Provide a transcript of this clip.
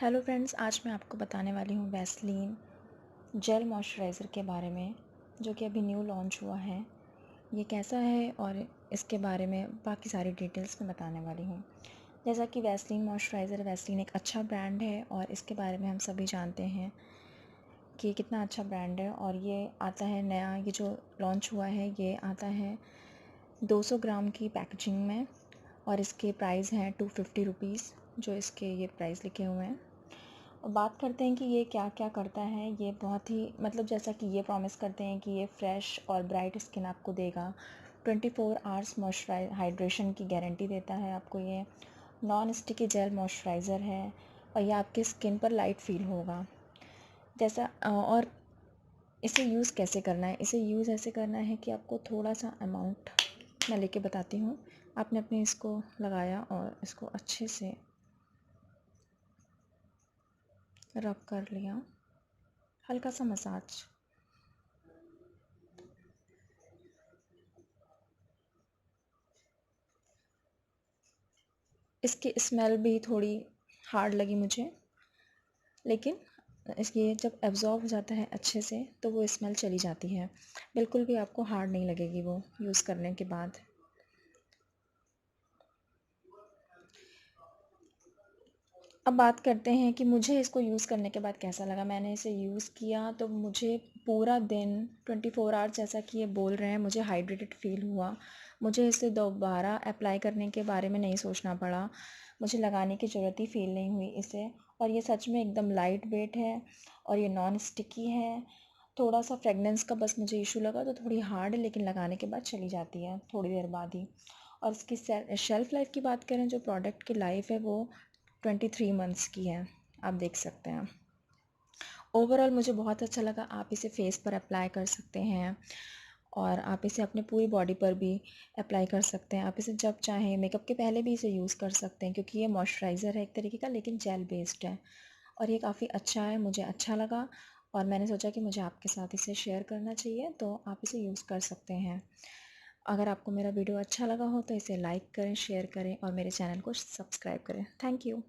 Hello friends, आज मैं आपको बताने वाली हूँ वैसलीन जेल मॉइस्चराइज़र के बारे में, जो कि अभी न्यू लॉन्च हुआ है। ये कैसा है और इसके बारे में बाकी सारी डिटेल्स मैं बताने वाली हूँ। जैसा कि वैसलीन मॉइस्चराइज़र, वैसलीन एक अच्छा ब्रांड है और इसके बारे में हम सभी जानते हैं कि कितना अच्छा ब्रांड है। और ये आता है नया, ये जो लॉन्च हुआ है ये आता है 200 ग्राम की पैकेजिंग में और इसके प्राइस हैं 250 रुपीज़, जो इसके ये प्राइस लिखे हुए हैं। और बात करते हैं कि ये क्या क्या करता है। ये बहुत ही जैसा कि ये प्रॉमिस करते हैं कि ये फ्रेश और ब्राइट स्किन आपको देगा, 24 आवर्स हाइड्रेशन की गारंटी देता है आपको। ये नॉन स्टिकी जेल मॉइस्चराइज़र है और ये आपकी स्किन पर लाइट फील होगा और इसे यूज़ कैसे करना है। इसे यूज़ ऐसे करना है कि आपको थोड़ा सा अमाउंट मैं लेके बताती हूँ। आपने अपने इसको लगाया और इसको अच्छे से रब कर लिया, हल्का सा मसाज। इसकी स्मेल भी थोड़ी हार्ड लगी मुझे, लेकिन इसकी जब एब्ज़ॉर्ब हो जाता है अच्छे से तो वो स्मेल चली जाती है, बिल्कुल भी आपको हार्ड नहीं लगेगी वो यूज़ करने के बाद। अब बात करते हैं कि मुझे इसको यूज़ करने के बाद कैसा लगा। मैंने इसे यूज़ किया तो मुझे पूरा दिन 24 आवर्स, जैसा कि ये बोल रहे हैं, मुझे हाइड्रेटेड फ़ील हुआ। मुझे इसे दोबारा अप्लाई करने के बारे में नहीं सोचना पड़ा, मुझे लगाने की ज़रूरत ही फ़ील नहीं हुई इसे। और ये सच में एकदम लाइट वेट है और ये नॉन स्टिकी है। थोड़ा सा फ्रेगनेंस का बस मुझे इशू लगा, तो थोड़ी हार्ड है, लेकिन लगाने के बाद चली जाती है थोड़ी देर बाद ही। और इसकी शेल्फ़ लाइफ की बात करें, जो प्रोडक्ट की लाइफ है वो 23 मंथ्स की है, आप देख सकते हैं। ओवरऑल मुझे बहुत अच्छा लगा। आप इसे फेस पर अप्लाई कर सकते हैं और आप इसे अपने पूरी बॉडी पर भी अप्लाई कर सकते हैं। आप इसे जब चाहें, मेकअप के पहले भी इसे यूज़ कर सकते हैं, क्योंकि ये मॉइस्चराइज़र है एक तरीके का, लेकिन जेल बेस्ड है और ये काफ़ी अच्छा है, मुझे अच्छा लगा। और मैंने सोचा कि मुझे आपके साथ इसे शेयर करना चाहिए, तो आप इसे यूज़ कर सकते हैं। अगर आपको मेरा वीडियो अच्छा लगा हो तो इसे लाइक करें, शेयर करें और मेरे चैनल को सब्सक्राइब करें। Thank you.